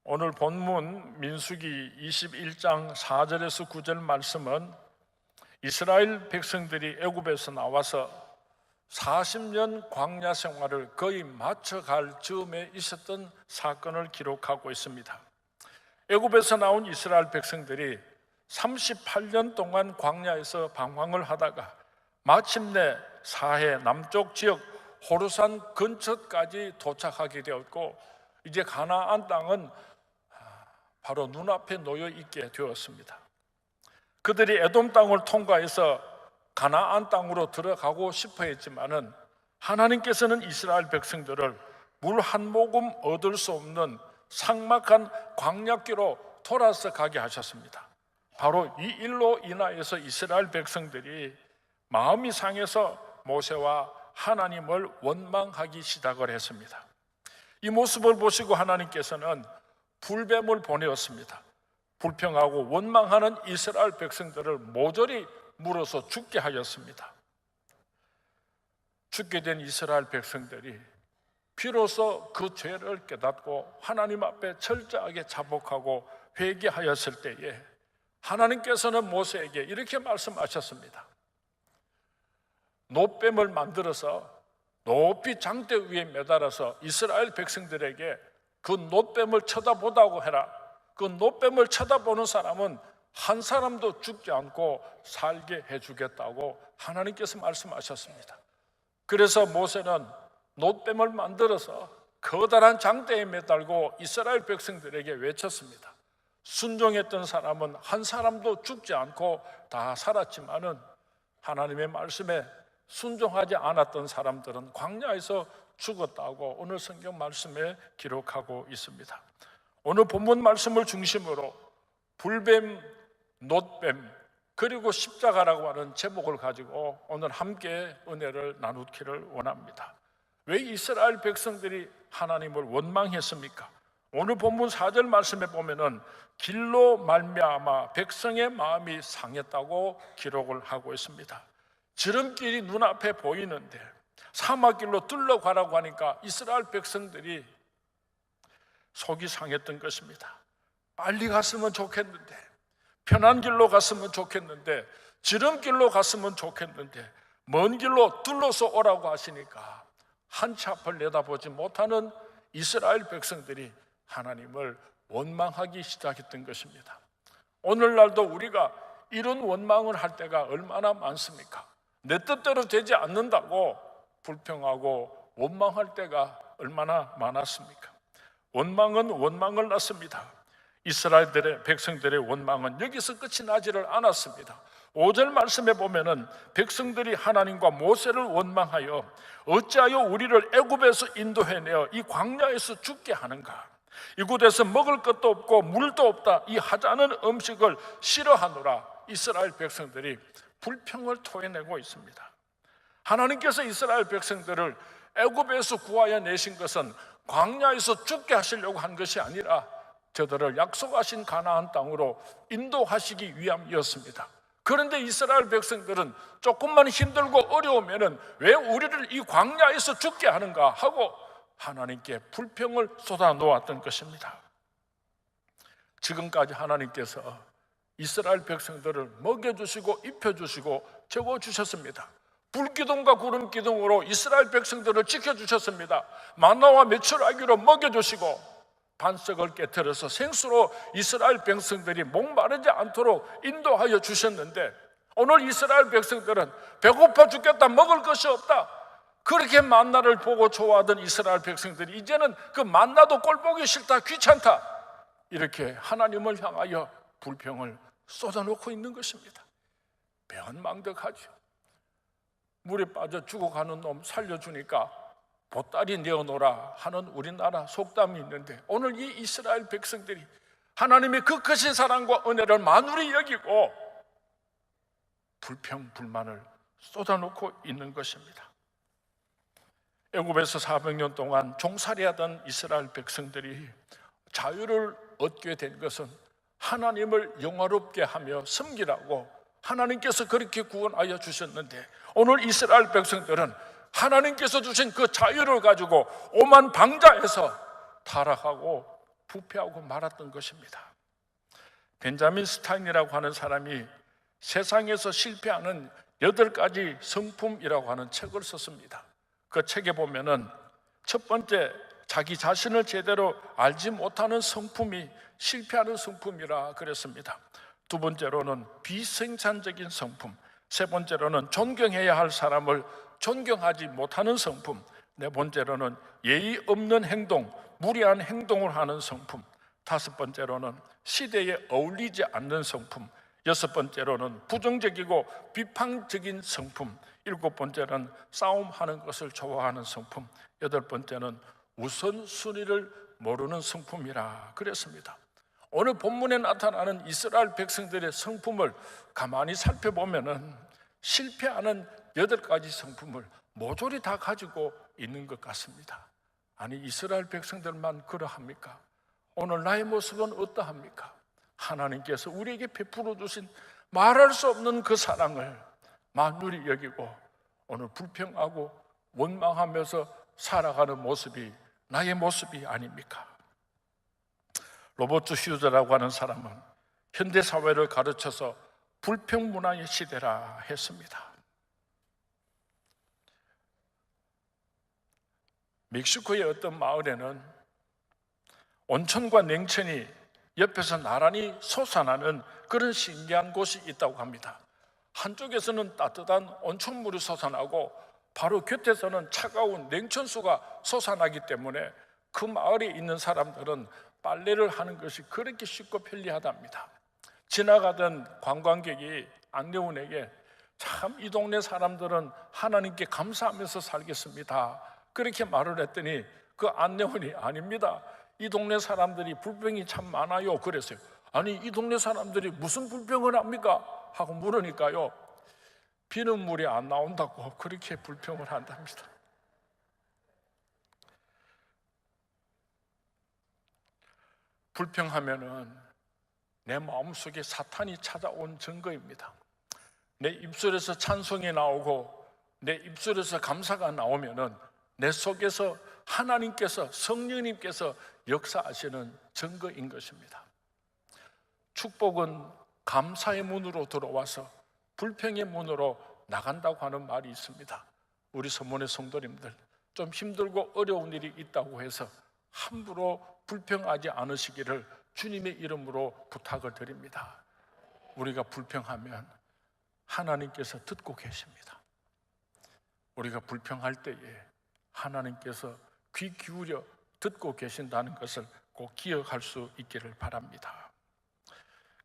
오늘 본문 민수기 21장 4절에서 9절 말씀은 이스라엘 백성들이 애굽에서 나와서 40년 광야 생활을 거의 마쳐갈 즈음에 있었던 사건을 기록하고 있습니다. 애굽에서 나온 이스라엘 백성들이 38년 동안 광야에서 방황을 하다가 마침내 사해 남쪽 지역 호르산 근처까지 도착하게 되었고, 이제 가나안 땅은 바로 눈앞에 놓여 있게 되었습니다. 그들이 에돔 땅을 통과해서 가나안 땅으로 들어가고 싶어 했지만은 하나님께서는 이스라엘 백성들을 물 한 모금 얻을 수 없는 삭막한 광야길로 돌아서 가게 하셨습니다. 바로 이 일로 인하여서 이스라엘 백성들이 마음이 상해서 모세와 하나님을 원망하기 시작을 했습니다. 이 모습을 보시고 하나님께서는 불뱀을 보내었습니다. 불평하고 원망하는 이스라엘 백성들을 모조리 물어서 죽게 하였습니다. 죽게 된 이스라엘 백성들이 비로소 그 죄를 깨닫고 하나님 앞에 철저하게 자복하고 회개하였을 때에 하나님께서는 모세에게 이렇게 말씀하셨습니다. 놋뱀을 만들어서 높이 장대 위에 매달아서 이스라엘 백성들에게 그 놋뱀을 쳐다보다고 해라. 그 놋뱀을 쳐다보는 사람은 한 사람도 죽지 않고 살게 해주겠다고 하나님께서 말씀하셨습니다. 그래서 모세는 놋뱀을 만들어서 커다란 장대에 매달고 이스라엘 백성들에게 외쳤습니다. 순종했던 사람은 한 사람도 죽지 않고 다 살았지만은 하나님의 말씀에 순종하지 않았던 사람들은 광야에서 죽었다고 오늘 성경 말씀에 기록하고 있습니다. 오늘 본문 말씀을 중심으로 불뱀, 놋뱀, 그리고 십자가라고 하는 제목을 가지고 오늘 함께 은혜를 나누기를 원합니다. 왜 이스라엘 백성들이 하나님을 원망했습니까? 오늘 본문 4절 말씀에 보면은 길로 말미암아 백성의 마음이 상했다고 기록을 하고 있습니다. 지름길이 눈앞에 보이는데 사막길로 뚫러가라고 하니까 이스라엘 백성들이 속이 상했던 것입니다. 빨리 갔으면 좋겠는데, 편한 길로 갔으면 좋겠는데, 지름길로 갔으면 좋겠는데 먼 길로 뚫러서 오라고 하시니까 한치 앞을 내다보지 못하는 이스라엘 백성들이 하나님을 원망하기 시작했던 것입니다. 오늘날도 우리가 이런 원망을 할 때가 얼마나 많습니까? 내 뜻대로 되지 않는다고 불평하고 원망할 때가 얼마나 많았습니까? 원망은 원망을 낳습니다. 이스라엘들의 백성들의 원망은 여기서 끝이 나지를 않았습니다. 5절 말씀에 보면은 백성들이 하나님과 모세를 원망하여 어찌하여 우리를 애굽에서 인도해내어 이 광야에서 죽게 하는가? 이곳에서 먹을 것도 없고 물도 없다. 이 하찮은 음식을 싫어하노라. 이스라엘 백성들이 불평을 토해내고 있습니다. 하나님께서 이스라엘 백성들을 애굽에서 구하여 내신 것은 광야에서 죽게 하시려고 한 것이 아니라 저들을 약속하신 가나안 땅으로 인도하시기 위함이었습니다. 그런데 이스라엘 백성들은 조금만 힘들고 어려우면은 왜 우리를 이 광야에서 죽게 하는가 하고 하나님께 불평을 쏟아놓았던 것입니다. 지금까지 하나님께서 이스라엘 백성들을 먹여주시고 입혀주시고 채워주셨습니다. 불기둥과 구름기둥으로 이스라엘 백성들을 지켜주셨습니다. 만나와 메추라기로 먹여주시고 반석을 깨뜨려서 생수로 이스라엘 백성들이 목마르지 않도록 인도하여 주셨는데, 오늘 이스라엘 백성들은 배고파 죽겠다, 먹을 것이 없다, 그렇게 만나를 보고 좋아하던 이스라엘 백성들이 이제는 그 만나도 꼴 보기 싫다, 귀찮다, 이렇게 하나님을 향하여 불평을 쏟아놓고 있는 것입니다. 배은망덕하죠. 물에 빠져 죽어가는 놈 살려주니까 보따리 내어놓으라 하는 우리나라 속담이 있는데, 오늘 이 이스라엘 백성들이 하나님의 그 크신 사랑과 은혜를 만우리 여기고 불평, 불만을 쏟아놓고 있는 것입니다. 애굽에서 400년 동안 종살이하던 이스라엘 백성들이 자유를 얻게 된 것은 하나님을 영화롭게 하며 섬기라고 하나님께서 그렇게 구원하여 주셨는데, 오늘 이스라엘 백성들은 하나님께서 주신 그 자유를 가지고 오만 방자에서 타락하고 부패하고 말았던 것입니다. 벤자민 스타인이라고 하는 사람이 세상에서 실패하는 8가지 성품이라고 하는 책을 썼습니다. 그 책에 보면은 첫 번째, 자기 자신을 제대로 알지 못하는 성품이 실패하는 성품이라 그랬습니다. 두 번째로는 비생산적인 성품, 세 번째로는 존경해야 할 사람을 존경하지 못하는 성품, 네 번째로는 예의 없는 행동, 무리한 행동을 하는 성품, 다섯 번째로는 시대에 어울리지 않는 성품, 여섯 번째로는 부정적이고 비판적인 성품, 일곱 번째는 싸움하는 것을 좋아하는 성품, 여덟 번째는 우선순위를 모르는 성품이라 그랬습니다. 오늘 본문에 나타나는 이스라엘 백성들의 성품을 가만히 살펴보면은 실패하는 8가지 성품을 모조리 다 가지고 있는 것 같습니다. 아니, 이스라엘 백성들만 그러합니까? 오늘 나의 모습은 어떠합니까? 하나님께서 우리에게 베풀어 주신 말할 수 없는 그 사랑을 만물이 여기고 오늘 불평하고 원망하면서 살아가는 모습이 나의 모습이 아닙니까? 로버트 휴즈라고 하는 사람은 현대 사회를 가르쳐서 불평 문화의 시대라 했습니다. 멕시코의 어떤 마을에는 온천과 냉천이 옆에서 나란히 솟아나는 그런 신기한 곳이 있다고 합니다. 한쪽에서는 따뜻한 온천물이 솟아나고 바로 곁에서는 차가운 냉천수가 솟아나기 때문에 그 마을에 있는 사람들은 빨래를 하는 것이 그렇게 쉽고 편리하답니다. 지나가던 관광객이 안내원에게 참 이 동네 사람들은 하나님께 감사하면서 살겠습니다, 그렇게 말을 했더니 그 안내원이 아닙니다, 이 동네 사람들이 불평이 참 많아요 그랬어요. 아니, 이 동네 사람들이 무슨 불평을 합니까? 하고 물으니까요, 비는 물이 안 나온다고 그렇게 불평을 한답니다. 불평하면은 내 마음속에 사탄이 찾아온 증거입니다. 내 입술에서 찬송이 나오고 내 입술에서 감사가 나오면은 내 속에서 하나님께서, 성령님께서 역사하시는 증거인 것입니다. 축복은 감사의 문으로 들어와서 불평의 문으로 나간다고 하는 말이 있습니다. 우리 서문의 성도님들, 좀 힘들고 어려운 일이 있다고 해서 함부로 불평하지 않으시기를 주님의 이름으로 부탁을 드립니다. 우리가 불평하면 하나님께서 듣고 계십니다. 우리가 불평할 때에 하나님께서 귀 기울여 듣고 계신다는 것을 꼭 기억할 수 있기를 바랍니다.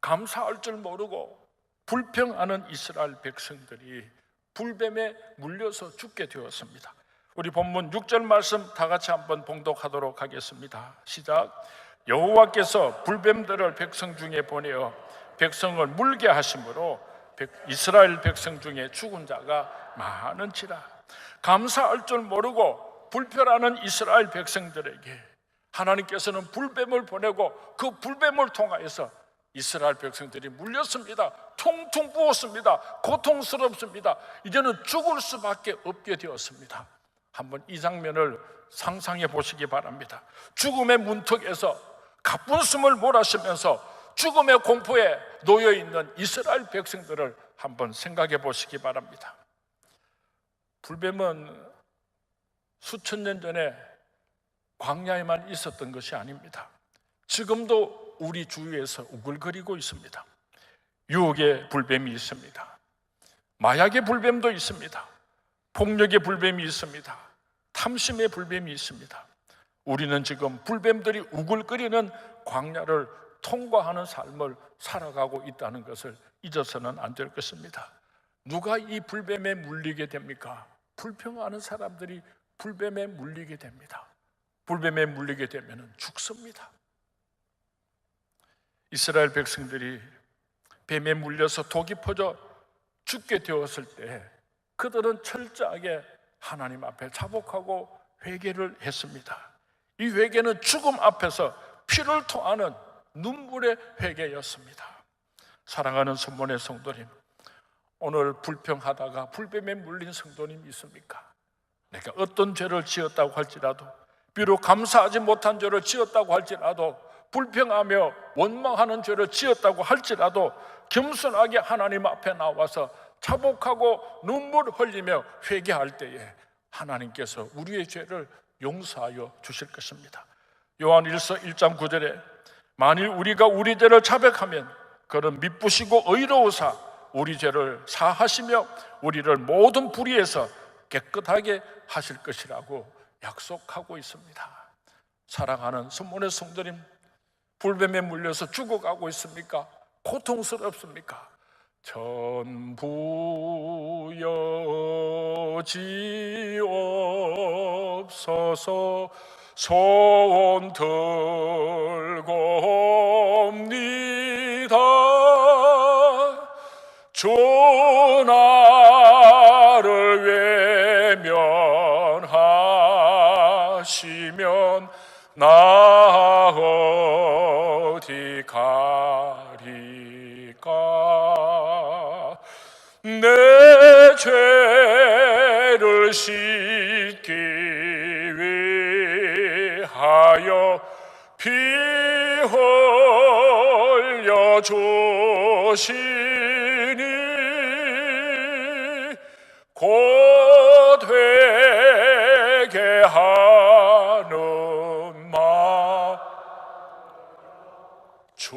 감사할 줄 모르고 불평하는 이스라엘 백성들이 불뱀에 물려서 죽게 되었습니다. 우리 본문 6절 말씀 다 같이 한번 봉독하도록 하겠습니다. 시작. 여호와께서 불뱀들을 백성 중에 보내어 백성을 물게 하심으로 이스라엘 백성 중에 죽은 자가 많은지라. 감사할 줄 모르고 불평하는 이스라엘 백성들에게 하나님께서는 불뱀을 보내고 그 불뱀을 통하여서 이스라엘 백성들이 물렸습니다. 통통 부었습니다. 고통스럽습니다. 이제는 죽을 수밖에 없게 되었습니다. 한번 이 장면을 상상해 보시기 바랍니다. 죽음의 문턱에서 가쁜 숨을 몰아쉬면서 죽음의 공포에 놓여 있는 이스라엘 백성들을 한번 생각해 보시기 바랍니다. 불뱀은 수천 년 전에 광야에만 있었던 것이 아닙니다. 지금도 우리 주위에서 우글거리고 있습니다. 유혹의 불뱀이 있습니다. 마약의 불뱀도 있습니다. 폭력의 불뱀이 있습니다. 탐심의 불뱀이 있습니다. 우리는 지금 불뱀들이 우글거리는 광야를 통과하는 삶을 살아가고 있다는 것을 잊어서는 안 될 것입니다. 누가 이 불뱀에 물리게 됩니까? 불평하는 사람들이 불뱀에 물리게 됩니다. 불뱀에 물리게 되면 죽습니다. 이스라엘 백성들이 뱀에 물려서 독이 퍼져 죽게 되었을 때 그들은 철저하게 하나님 앞에 자복하고 회개를 했습니다. 이 회개는 죽음 앞에서 피를 토하는 눈물의 회개였습니다. 사랑하는 선문의 성도님, 오늘 불평하다가 불뱀에 물린 성도님 있습니까? 내가 어떤 죄를 지었다고 할지라도, 비록 감사하지 못한 죄를 지었다고 할지라도 불평하며 원망하는 죄를 지었다고 할지라도 겸손하게 하나님 앞에 나와서 자복하고 눈물 흘리며 회개할 때에 하나님께서 우리의 죄를 용서하여 주실 것입니다. 요한 1서 1장 9절에 만일 우리가 우리 죄를 자백하면 그는 미쁘시고 의로우사 우리 죄를 사하시며 우리를 모든 불의에서 깨끗하게 하실 것이라고 약속하고 있습니다. 사랑하는 성문의 성도님, 불뱀에 물려서 죽어가고 있습니까? 고통스럽습니까? 전부 여지옵소서 소원 들고옵니다. 주 나를 외면하시면 나 어디 가리까. 내 죄를 씻기 위하여 피 흘려 주시니 곧 회개하는 마 주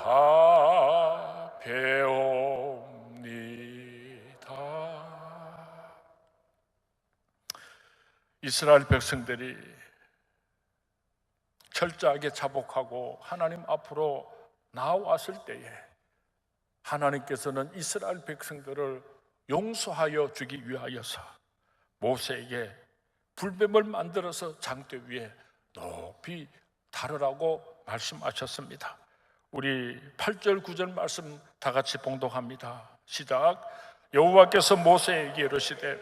앞에 옵니다. 이스라엘 백성들이 철저하게 자복하고 하나님 앞으로 나왔을 때에 하나님께서는 이스라엘 백성들을 용서하여 주기 위하여서 모세에게 불뱀을 만들어서 장대 위에 높이 다르라고 말씀하셨습니다. 우리 8절 9절 말씀 다 같이 봉독합니다. 시작. 여호와께서 모세에게 이르시되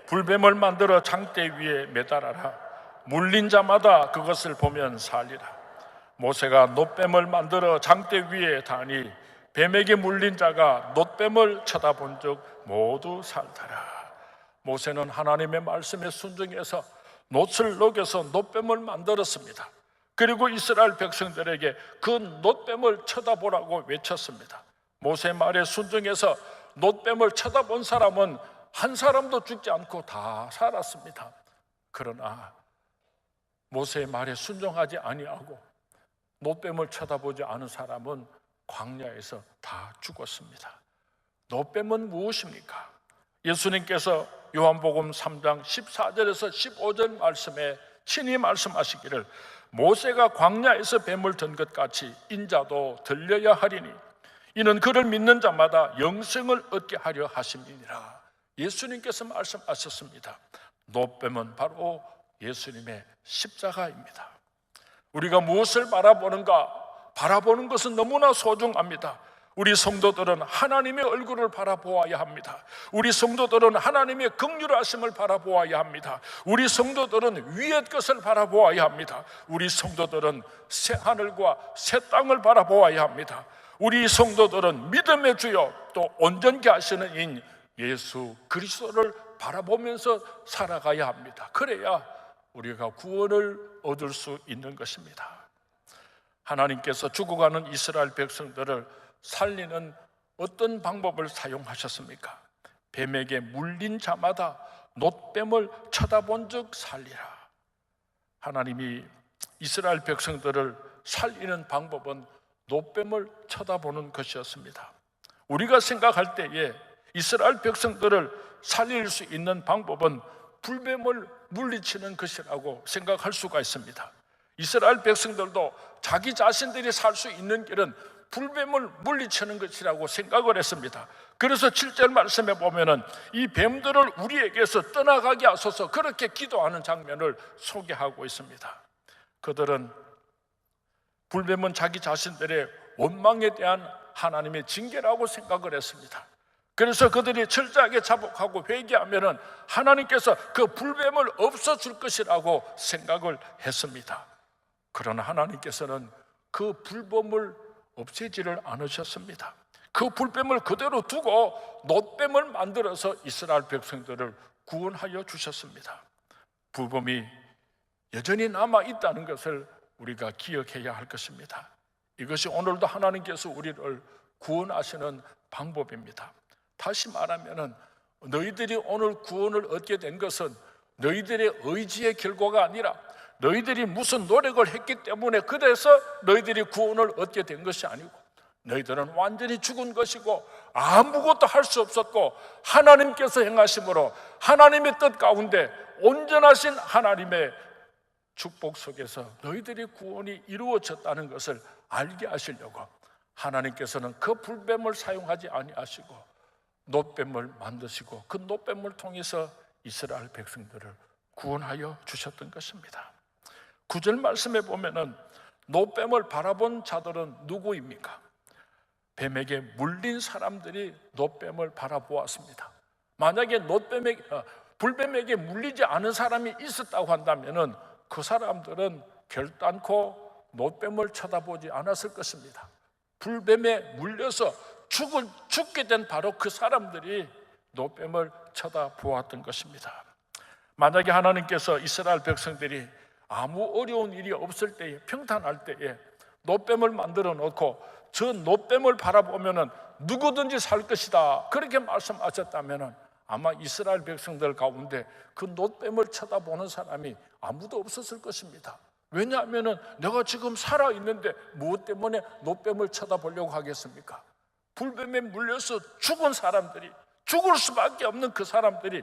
불뱀을 만들어 장대 위에 매달아라. 물린 자마다 그것을 보면 살리라. 모세가 놋뱀을 만들어 장대 위에 다니 뱀에게 물린 자가 놋뱀을 쳐다본 적 모두 살더라. 모세는 하나님의 말씀에 순종해서 놋을 녹여서 놋뱀을 만들었습니다. 그리고 이스라엘 백성들에게 그 놋뱀을 쳐다보라고 외쳤습니다. 모세의 말에 순종해서 놋뱀을 쳐다본 사람은 한 사람도 죽지 않고 다 살았습니다. 그러나 모세의 말에 순종하지 아니하고 놋뱀을 쳐다보지 않은 사람은 광야에서 다 죽었습니다. 놋뱀은 무엇입니까? 예수님께서 요한복음 3장 14절에서 15절 말씀에 친히 말씀하시기를 모세가 광야에서 뱀을 든 것 같이 인자도 들려야 하리니 이는 그를 믿는 자마다 영생을 얻게 하려 하심이니라. 예수님께서 말씀하셨습니다. 놋뱀은 바로 예수님의 십자가입니다. 우리가 무엇을 바라보는가? 바라보는 것은 너무나 소중합니다. 우리 성도들은 하나님의 얼굴을 바라보아야 합니다. 우리 성도들은 하나님의 긍휼하심을 바라보아야 합니다. 우리 성도들은 위의 것을 바라보아야 합니다. 우리 성도들은 새 하늘과 새 땅을 바라보아야 합니다. 우리 성도들은 믿음의 주요 또 온전케 하시는 인 예수 그리스도를 바라보면서 살아가야 합니다. 그래야 우리가 구원을 얻을 수 있는 것입니다. 하나님께서 죽어가는 이스라엘 백성들을 살리는 어떤 방법을 사용하셨습니까? 뱀에게 물린 자마다 놋뱀을 쳐다본 적 살리라. 하나님이 이스라엘 백성들을 살리는 방법은 놋뱀을 쳐다보는 것이었습니다. 우리가 생각할 때에 이스라엘 백성들을 살릴 수 있는 방법은 불뱀을 물리치는 것이라고 생각할 수가 있습니다. 이스라엘 백성들도 자기 자신들이 살 수 있는 길은 불뱀을 물리치는 것이라고 생각을 했습니다. 그래서 7절 말씀에 보면은 이 뱀들을 우리에게서 떠나가게 하소서 그렇게 기도하는 장면을 소개하고 있습니다. 그들은 불뱀은 자기 자신들의 원망에 대한 하나님의 징계라고 생각을 했습니다. 그래서 그들이 철저하게 자복하고 회개하면은 하나님께서 그 불뱀을 없애줄 것이라고 생각을 했습니다. 그러나 하나님께서는 그 불뱀을 없애지를 않으셨습니다. 그 불뱀을 그대로 두고 놋뱀을 만들어서 이스라엘 백성들을 구원하여 주셨습니다. 불뱀이 여전히 남아 있다는 것을 우리가 기억해야 할 것입니다. 이것이 오늘도 하나님께서 우리를 구원하시는 방법입니다. 다시 말하면 너희들이 오늘 구원을 얻게 된 것은 너희들의 의지의 결과가 아니라 너희들이 무슨 노력을 했기 때문에 그래서 너희들이 구원을 얻게 된 것이 아니고 너희들은 완전히 죽은 것이고 아무것도 할 수 없었고 하나님께서 행하심으로 하나님의 뜻 가운데 온전하신 하나님의 축복 속에서 너희들의 구원이 이루어졌다는 것을 알게 하시려고 하나님께서는 그 불뱀을 사용하지 아니하시고 놋뱀을 만드시고 그 놋뱀을 통해서 이스라엘 백성들을 구원하여 주셨던 것입니다. 9절 말씀에 보면은 놋뱀을 바라본 자들은 누구입니까? 뱀에게 물린 사람들이 놋뱀을 바라보았습니다. 만약에 불뱀에게 물리지 않은 사람이 있었다고 한다면은 그 사람들은 결단코 놋뱀을 쳐다보지 않았을 것입니다. 불뱀에 물려서 죽게 된 바로 그 사람들이 놋뱀을 쳐다보았던 것입니다. 만약에 하나님께서 이스라엘 백성들이 아무 어려운 일이 없을 때에 평탄할 때에 놋뱀을 만들어 놓고 저 놋뱀을 바라보면은 누구든지 살 것이다 그렇게 말씀하셨다면은 아마 이스라엘 백성들 가운데 그 놋뱀을 쳐다보는 사람이 아무도 없었을 것입니다. 왜냐하면은 내가 지금 살아 있는데 무엇 때문에 놋뱀을 쳐다보려고 하겠습니까? 불뱀에 물려서 죽은 사람들이, 죽을 수밖에 없는 그 사람들이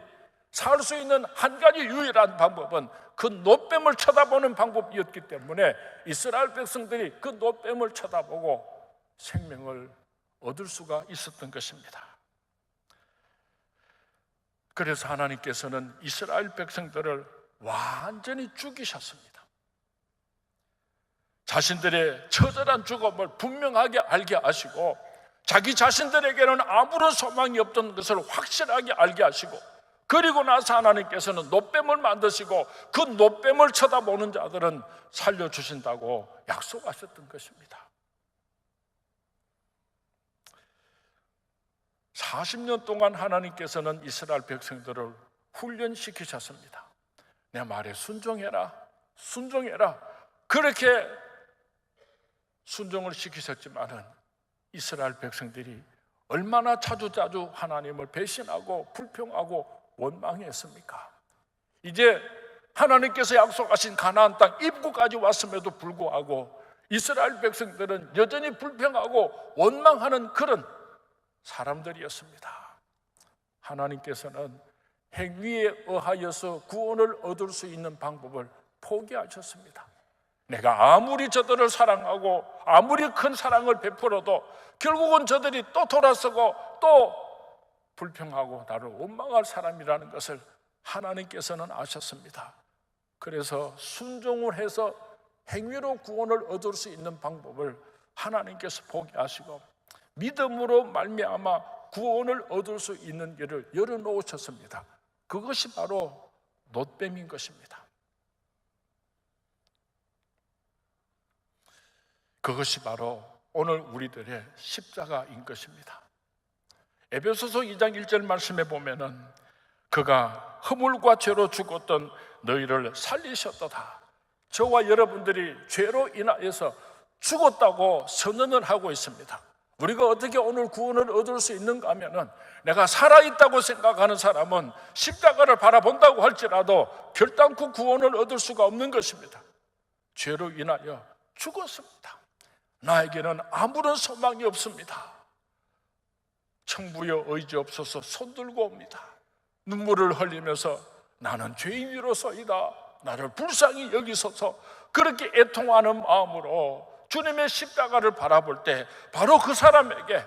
살 수 있는 한 가지 유일한 방법은 그 놋뱀을 쳐다보는 방법이었기 때문에 이스라엘 백성들이 그 놋뱀을 쳐다보고 생명을 얻을 수가 있었던 것입니다. 그래서 하나님께서는 이스라엘 백성들을 완전히 죽이셨습니다. 자신들의 처절한 죽음을 분명하게 알게 하시고 자기 자신들에게는 아무런 소망이 없던 것을 확실하게 알게 하시고 그리고 나서 하나님께서는 놋뱀을 만드시고 그 놋뱀을 쳐다보는 자들은 살려주신다고 약속하셨던 것입니다. 40년 동안 하나님께서는 이스라엘 백성들을 훈련시키셨습니다. 내 말에 순종해라, 순종해라 그렇게 순종을 시키셨지만은 이스라엘 백성들이 얼마나 자주자주 하나님을 배신하고 불평하고 원망했습니까? 이제 하나님께서 약속하신 가나안 땅 입구까지 왔음에도 불구하고 이스라엘 백성들은 여전히 불평하고 원망하는 그런 사람들이었습니다. 하나님께서는 행위에 의하여서 구원을 얻을 수 있는 방법을 포기하셨습니다. 내가 아무리 저들을 사랑하고 아무리 큰 사랑을 베풀어도 결국은 저들이 또 돌아서고 또 불평하고 나를 원망할 사람이라는 것을 하나님께서는 아셨습니다. 그래서 순종을 해서 행위로 구원을 얻을 수 있는 방법을 하나님께서 포기하시고 믿음으로 말미암아 구원을 얻을 수 있는 길을 열어놓으셨습니다. 그것이 바로 놋뱀인 것입니다. 그것이 바로 오늘 우리들의 십자가인 것입니다. 에베소서 2장 1절 말씀에 보면은 그가 허물과 죄로 죽었던 너희를 살리셨도다. 저와 여러분들이 죄로 인하여서 죽었다고 선언을 하고 있습니다. 우리가 어떻게 오늘 구원을 얻을 수 있는가 하면은 내가 살아있다고 생각하는 사람은 십자가를 바라본다고 할지라도 결단코 구원을 얻을 수가 없는 것입니다. 죄로 인하여 죽었습니다. 나에게는 아무런 소망이 없습니다. 청부여 의지 없어서 손들고 옵니다. 눈물을 흘리면서 나는 죄인이로소이다. 나를 불쌍히 여기소서. 그렇게 애통하는 마음으로 주님의 십자가를 바라볼 때 바로 그 사람에게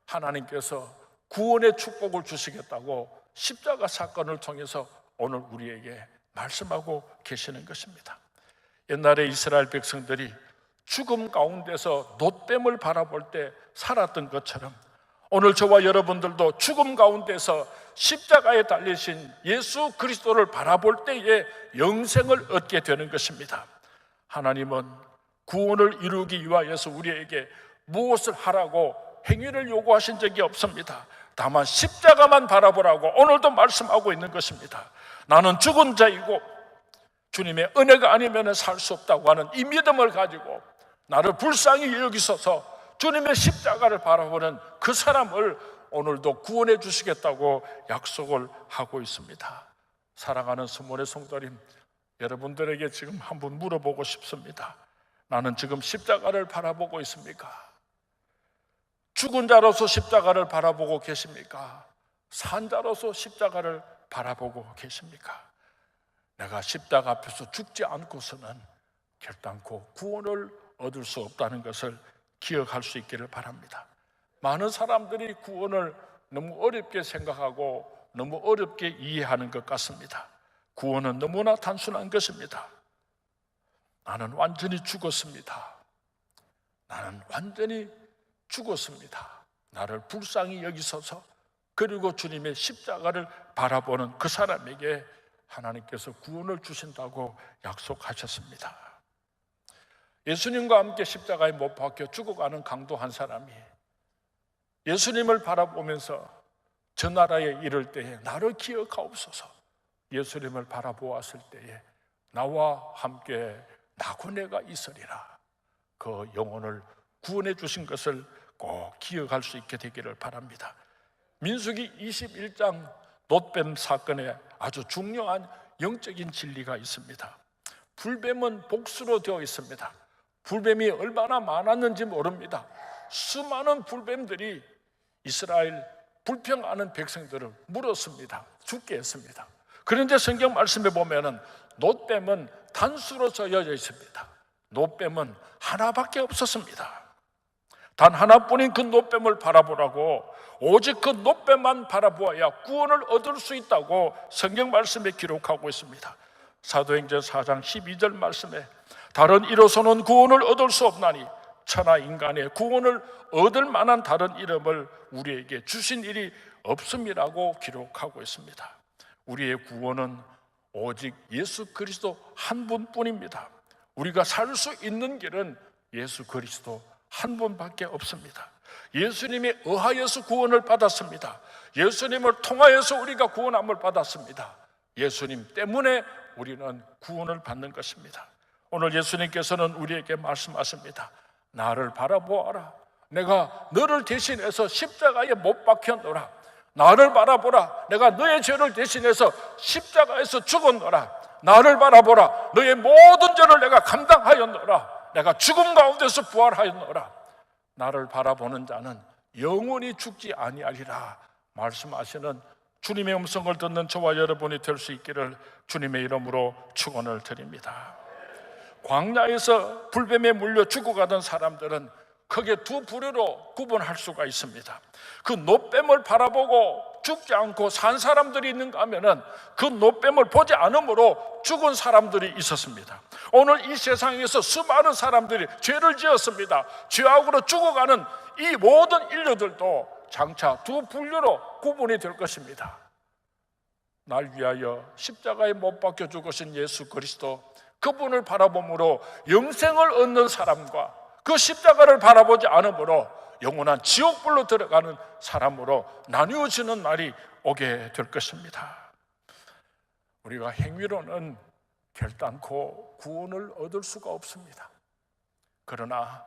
하나님께서 구원의 축복을 주시겠다고 십자가 사건을 통해서 오늘 우리에게 말씀하고 계시는 것입니다. 옛날에 이스라엘 백성들이 죽음 가운데서 놋뱀을 바라볼 때 살았던 것처럼 오늘 저와 여러분들도 죽음 가운데서 십자가에 달리신 예수 그리스도를 바라볼 때에 영생을 얻게 되는 것입니다. 하나님은 구원을 이루기 위하여서 우리에게 무엇을 하라고 행위를 요구하신 적이 없습니다. 다만 십자가만 바라보라고 오늘도 말씀하고 있는 것입니다. 나는 죽은 자이고 주님의 은혜가 아니면 살 수 없다고 하는 이 믿음을 가지고 나를 불쌍히 여기소서 주님의 십자가를 바라보는 그 사람을 오늘도 구원해 주시겠다고 약속을 하고 있습니다. 사랑하는 스몰의 성도님, 여러분들에게 지금 한번 물어보고 싶습니다. 나는 지금 십자가를 바라보고 있습니까? 죽은 자로서 십자가를 바라보고 계십니까? 산 자로서 십자가를 바라보고 계십니까? 내가 십자가 앞에서 죽지 않고서는 결단코 구원을 얻을 수 없다는 것을 기억할 수 있기를 바랍니다. 많은 사람들이 구원을 너무 어렵게 생각하고 너무 어렵게 이해하는 것 같습니다. 구원은 너무나 단순한 것입니다. 나는 완전히 죽었습니다. 나는 완전히 죽었습니다. 나를 불쌍히 여기소서. 그리고 주님의 십자가를 바라보는 그 사람에게 하나님께서 구원을 주신다고 약속하셨습니다. 예수님과 함께 십자가에 못 박혀 죽어가는 강도 한 사람이 예수님을 바라보면서 저 나라에 이를 때에 나를 기억하옵소서. 예수님을 바라보았을 때에 나와 함께 나그네가 있으리라. 그 영혼을 구원해 주신 것을 꼭 기억할 수 있게 되기를 바랍니다. 민수기 21장 놋뱀 사건에 아주 중요한 영적인 진리가 있습니다. 불뱀은 복수로 되어 있습니다. 불뱀이 얼마나 많았는지 모릅니다. 수많은 불뱀들이 이스라엘 불평하는 백성들을 물었습니다. 죽게 했습니다. 그런데 성경 말씀에 보면은 놋뱀은 단수로 저어져 있습니다. 놋뱀은 하나밖에 없었습니다. 단 하나뿐인 그 놋뱀을 바라보라고, 오직 그 놋뱀만 바라보아야 구원을 얻을 수 있다고 성경 말씀에 기록하고 있습니다. 사도행전 4장 12절 말씀에 다른 이로서는 구원을 얻을 수 없나니 천하 인간의 구원을 얻을 만한 다른 이름을 우리에게 주신 일이 없음이라고 기록하고 있습니다. 우리의 구원은 오직 예수 그리스도 한 분뿐입니다. 우리가 살 수 있는 길은 예수 그리스도 한 분밖에 없습니다. 예수님이 의하여서 구원을 받았습니다. 예수님을 통하여서 우리가 구원함을 받았습니다. 예수님 때문에 우리는 구원을 받는 것입니다. 오늘 예수님께서는 우리에게 말씀하십니다. 나를 바라보아라. 내가 너를 대신해서 십자가에 못 박혔노라. 나를 바라보라. 내가 너의 죄를 대신해서 십자가에서 죽었노라. 나를 바라보라. 너의 모든 죄를 내가 감당하였노라. 내가 죽음 가운데서 부활하였노라. 나를 바라보는 자는 영원히 죽지 아니하리라 말씀하시는 주님의 음성을 듣는 저와 여러분이 될 수 있기를 주님의 이름으로 축원을 드립니다. 광야에서 불뱀에 물려 죽어가던 사람들은 크게 두 부류로 구분할 수가 있습니다. 그 놋뱀을 바라보고 죽지 않고 산 사람들이 있는가 하면은 그 놋뱀을 보지 않으므로 죽은 사람들이 있었습니다. 오늘 이 세상에서 수많은 사람들이 죄를 지었습니다. 죄악으로 죽어가는 이 모든 인류들도 장차 두 분류로 구분이 될 것입니다. 날 위하여 십자가에 못 박혀 죽으신 예수 그리스도, 그분을 바라봄으로 영생을 얻는 사람과 그 십자가를 바라보지 않으므로 영원한 지옥불로 들어가는 사람으로 나뉘어지는 날이 오게 될 것입니다. 우리가 행위로는 결단코 구원을 얻을 수가 없습니다. 그러나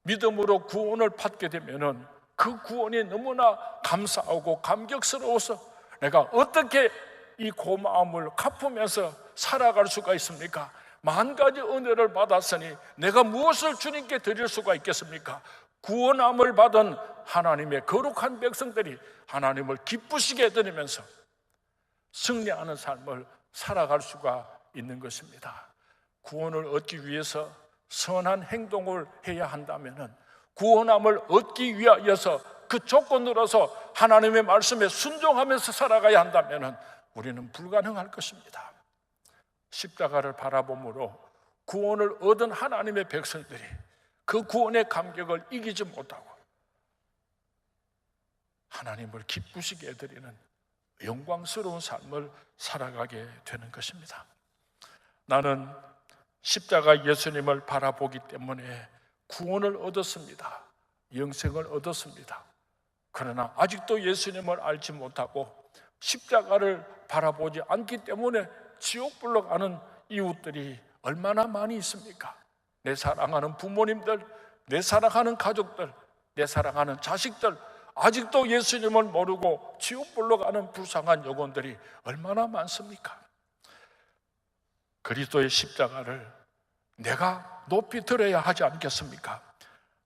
믿음으로 구원을 받게 되면은 그 구원이 너무나 감사하고 감격스러워서 내가 어떻게 이 고마움을 갚으면서 살아갈 수가 있습니까? 만 가지 은혜를 받았으니 내가 무엇을 주님께 드릴 수가 있겠습니까? 구원함을 받은 하나님의 거룩한 백성들이 하나님을 기쁘시게 해드리면서 승리하는 삶을 살아갈 수가 있는 것입니다. 구원을 얻기 위해서 선한 행동을 해야 한다면, 구원함을 얻기 위하여서 그 조건으로서 하나님의 말씀에 순종하면서 살아가야 한다면 우리는 불가능할 것입니다. 십자가를 바라봄으로 구원을 얻은 하나님의 백성들이 그 구원의 감격을 이기지 못하고 하나님을 기쁘시게 해드리는 영광스러운 삶을 살아가게 되는 것입니다. 나는 십자가 예수님을 바라보기 때문에 구원을 얻었습니다. 영생을 얻었습니다. 그러나 아직도 예수님을 알지 못하고 십자가를 바라보지 않기 때문에 지옥불로 가는 이웃들이 얼마나 많이 있습니까? 내 사랑하는 부모님들, 내 사랑하는 가족들, 내 사랑하는 자식들, 아직도 예수님을 모르고 지옥불로 가는 불쌍한 영혼들이 얼마나 많습니까? 그리스도의 십자가를 내가 높이 들어야 하지 않겠습니까?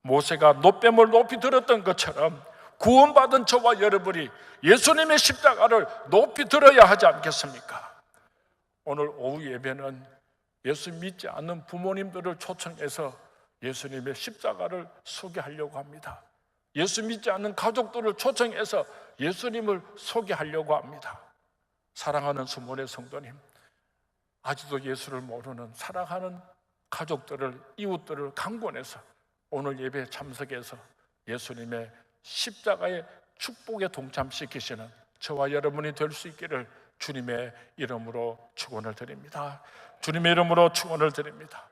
모세가 놋뱀을 높이 들었던 것처럼 구원받은 저와 여러분이 예수님의 십자가를 높이 들어야 하지 않겠습니까? 오늘 오후 예배는 예수 믿지 않는 부모님들을 초청해서 예수님의 십자가를 소개하려고 합니다. 예수 믿지 않는 가족들을 초청해서 예수님을 소개하려고 합니다. 사랑하는 수문의 성도님, 아직도 예수를 모르는 사랑하는 가족들을, 이웃들을 강권해서 오늘 예배에 참석해서 예수님의 십자가의 축복에 동참시키시는 저와 여러분이 될 수 있기를 주님의 이름으로 축원을 드립니다. 주님의 이름으로 축원을 드립니다.